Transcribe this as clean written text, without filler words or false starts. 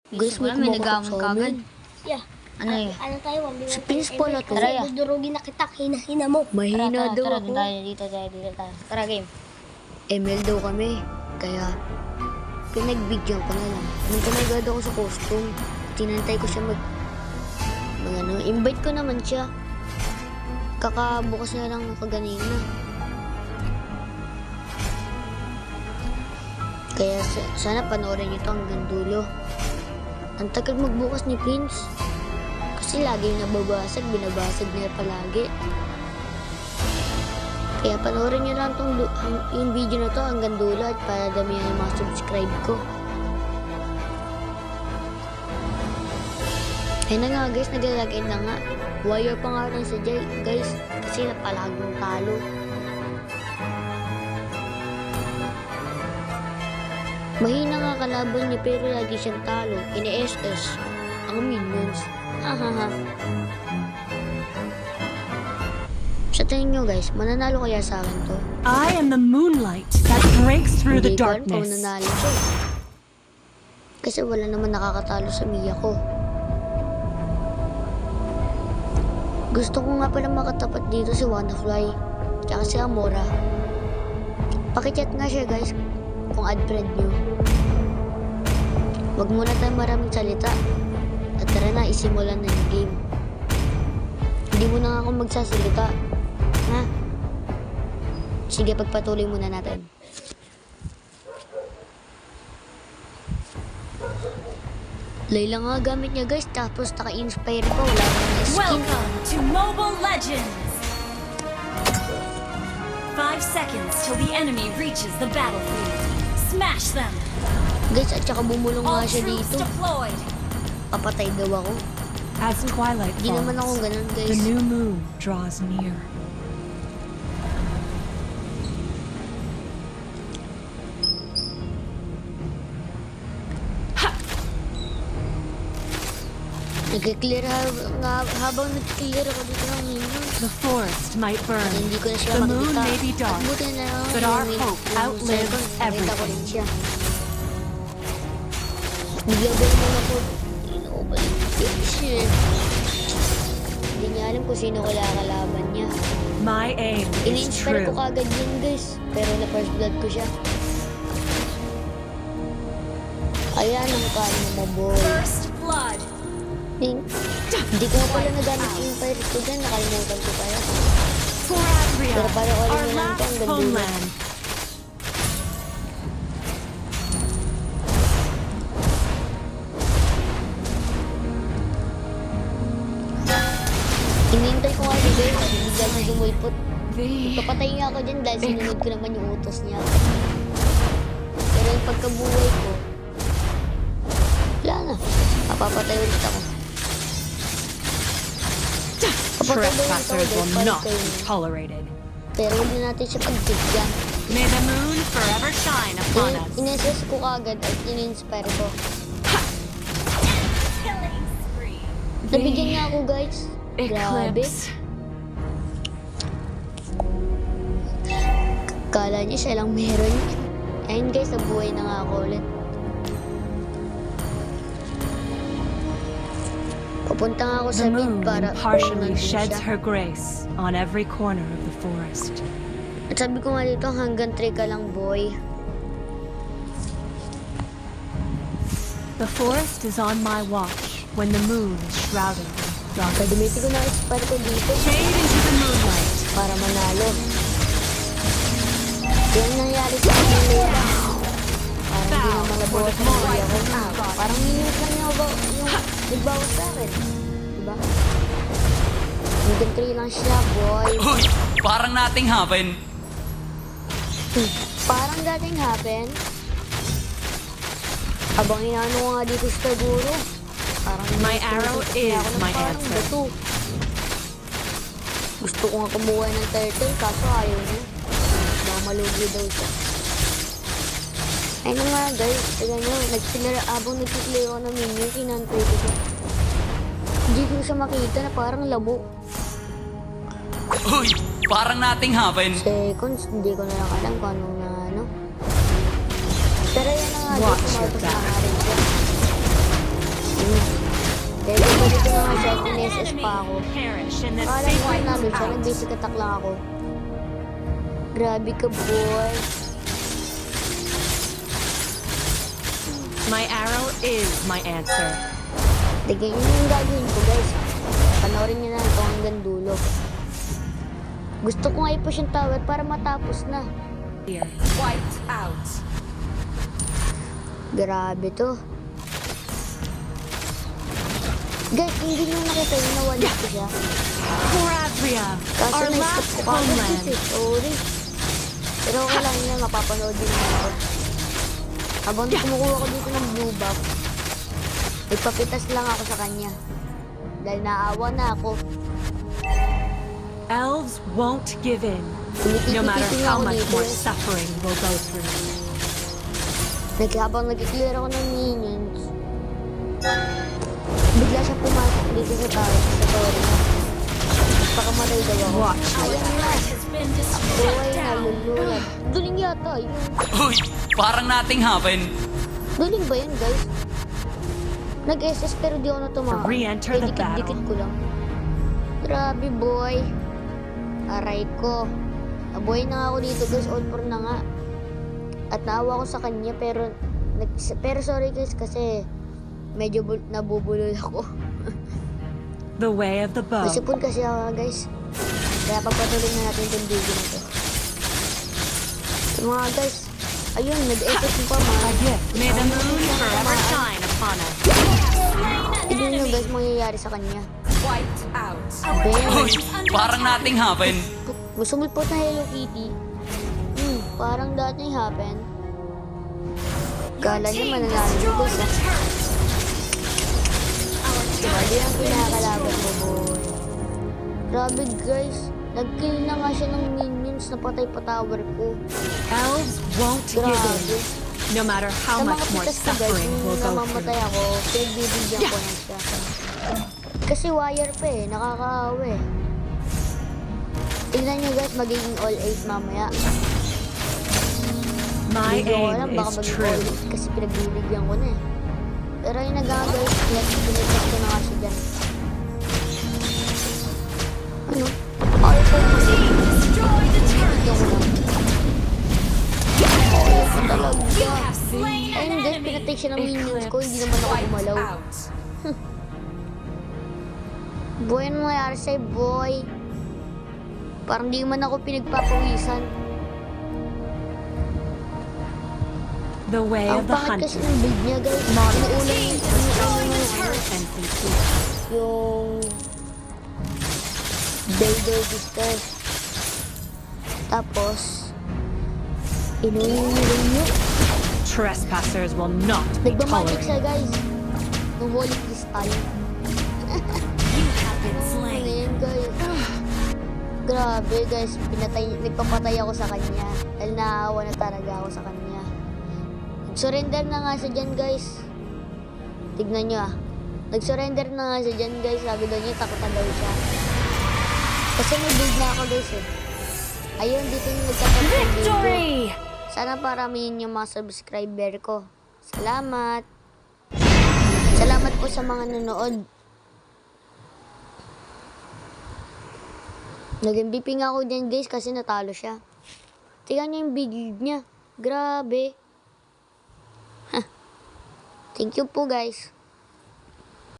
Guys, may May kumakapag nag-aamon sa kagad. amin. Yeah. Ano yun? Ano tayo? Si Prince pala to. Tara, ya. Dudurugin na kita. Hina-hina mo. Mahina daw tara, ako. dito tayo. Tara, game. ML daw kami. Kaya, pinagbigyan ko na lang. Nung tumagad ako sa costume, tinantay ko siya invite ko naman siya. Kakabukas na lang kaganina. Kaya sana panoorin niyo ito hanggang dulo. Ang tagal magbukas ni Prince. Kasi lagi yung nababasag, binabasag niya palagi. Kaya panoorin niyo lang yung video na to hanggang dulo at para damihan yung mga subscribe ko. Ayun na nga guys, naglalagay na nga. Wire pa nga rin sa Jay guys kasi napalaging talo. Mahina nga kalaban niya pero lagi siyang talo. Ini-SS ang minions. Hahaha. Sa tingin nyo guys, mananalo kaya sa akin to? I am the moonlight that breaks through the Hindi ko alam kung darkness. mananalo to. Kasi wala naman nakakatalo sa Mia ko. Gusto ko nga pala makatapat dito si Wannafly. Tsaka si Amora. Pakichat nga siya guys kung add friend nyo. Wag muna tayo maraming salita. At tara na, isimulan na yung game. Hindi mo na ako magsasalita. Ha? Sige, pagpatuloy muna natin. Layla nga gamit niya guys, tapos naka-inspire pa, wala pa na skin. Welcome to Mobile Legends! 5 seconds till the enemy reaches the battlefield. Smash them! Guys, at saka bumulong All nga siya troops dito. deployed! Papatay daw ako. As twilight Hindi naman ako falls, ganun the guys. new moon draws near. Nag-clear nga habang nag-clear ako dito ng minions. The forest might burn, Hindi ko na siya the moon makikita. may be dark, Buti na lang but yung our min- hope yung outlives second, nakita ko rin everything. siya. Bigla-bigla naman ako. Shit. Hindi niya alam kung sino kalaban niya. My aim is In-inspire true. ko kagad yun guys. Pero na first blood ko siya. Ayan ang kanya mo boy. First blood! Hindi ko pala nagamit yung fire ko dyan. Nakalimutan ko pala. For Adria, Pero parang alam our niyo lang ito, last ang ganda. homeland. Hinihintay ko nga si Gay. Bigla na dumulpot. The Papatay nga ako dyan dahil sinunod ko naman yung utos niya. Pero yung pagkabuhay ko, wala na. Mapapatay ulit ako. Papatay daw ulit ako trespassers dahil will palit not kayo be niya. tolerated. Pero huwag na natin siya pagbigyan. May the moon forever shine upon us. In-SS ko kagad at in-inspire ko. Nabigyan niya ako guys. Grabe. Eclipse. Kala niya siya lang meron. Ayun guys, nabuhay na nga ako ulit. Papunta nga ako The sa mid moon para impartially nandun sheds siya. her grace on every corner of the forest. At sabi ko nga dito, hanggang 3 ka lang boy. The forest is on my watch when the moon is shrouded in darkness. Kadumiti ko na expire ko dito Fade into the moonlight. para manalo. Yan nangyari sa akin nila. Parang hindi na malabawas ang buhay ako. Parang minutes lang yung nagbawas sa akin. Diba? Hanggang 3 lang siya boy. Uy, parang nating happen. Parang dating happen. Habang inaano ko nga dito sa Taguro, parang My arrow is ako ng my parang answer. bato. Gusto ko nga kumuha ng turtle, kaso ayaw niya. Baka malugi daw siya. Ayun na nga guys, tignan nyo, abang nag-clear ako ng minion, kinantay ko siya. Hindi ko siya makita na parang labo. Uy, parang nating happen. Seconds, hindi ko na lang alam kung anong na ano. Pero yan na nga, Watch guys, your tumatos na back. nga rin siya. 7 SS pa ako. Perish in this Akala ko sacred namin siya, out. nag-basic attack lang ako. Grabe ka, boy. My arrow is my answer. Tignan nyo yung gagawin ko, guys. Panoorin nyo na ito hanggang dulo. Gusto ko nga i-push yung tower para matapos na. Here. Wiped out. Grabe to. Guys, hindi nyo nakita yung nawala ko siya. Calabria, Kaso our na-stop last ko kagad homeland. kasi. Sorry. Pero okay lang yun, mapapanood din naman ako. Habang kumukuha ko dito ng blue buff, nagpapitas lang ako sa kanya. Dahil naawa na ako. Elves won't give in, no matter Tumititi-titi how ako much dito. more suffering we'll go through. Habang nag-clear ako ng minions, bigla siya pumasok dito sa tower, sa tower niya. Pakamatay daw ako. Watch Ayan na. Buhay na, lululad. Duling yata, yun. Uy, parang nating happen. Duling ba yun, guys? Nag-SS pero di ako na tumakas. Re-enter the Dikit-dikit battle. ko lang. Grabe, boy. Aray ko. Nabuhay na nga ako dito, guys. All for na nga. At naawa ko sa kanya, pero sorry, guys, kasi medyo nabubulol ako. The way of the bow. Nasipon kasi ako, guys. Kaya pagpatuloy na natin itong video na to. So, mga guys, ayun, nag-SS yung pa, mga. A gift. May the moon forever shine upon us. Tignan nyo, guys, mangyayari sa kanya. Wiped out. Uy, parang nating happen. Gusto mo po na Hello Kitty? Parang dati happen. Kala niya mananalo ko, guys, ah. Mali ang pinakalaban mo, boy. Grabe, guys. Nag-kill na nga siya ng minions na patay pa tower ko. Elves won't give in, Grabe. no matter how Sa much mga more pitas ko, guys, suffering nung we'll go namamatay through. ako, pinagbibigyan ko na siya. Kasi wire pa eh, nakakaawa eh. Tignan nyo, guys, magiging all 8 mamaya. My Hindi ko alam, aim baka is maging true. all 8 kasi pinagbibigyan ko na eh. Pero yung nag-guys, pinitas ko na nga siya dyan. Ano? Ay, ito. Bigyan ko lang. Ay, ito talaga. Ayun, guys, pinatake siya ng minions ko, hindi naman ako gumalaw. Out. Boy, ano nangyari sa'yo, boy? Parang di man ako pinagpapawisan. The way Ang of the pangit kasi hunter. ng build niya, guys. Inuulan yung Builder Discuss. Tapos, inuulan niya. Trespassers will not be Nagmamagic siya, tolerated. guys. Ng Holy Crystal. Ano yan, guys? Grabe, guys. Nagpapatay ako sa kanya. Dahil naawa na talaga ako sa kanya. Surrender na nga siya dyan, guys. Tignan nyo ah. Nag-surrender na nga siya dyan, guys. Sabi daw niya, takot na daw siya. Kasi may build na ako, guys eh. Ayun, dito yung nagtatapos ng video. Victory! Sana paramihin yung mga subscriber ko. Salamat. Salamat po sa mga nanood. Nag-MVP nga ako dyan, guys, kasi natalo siya. Tingnan niyo yung build niya. Grabe. Thank you po, guys.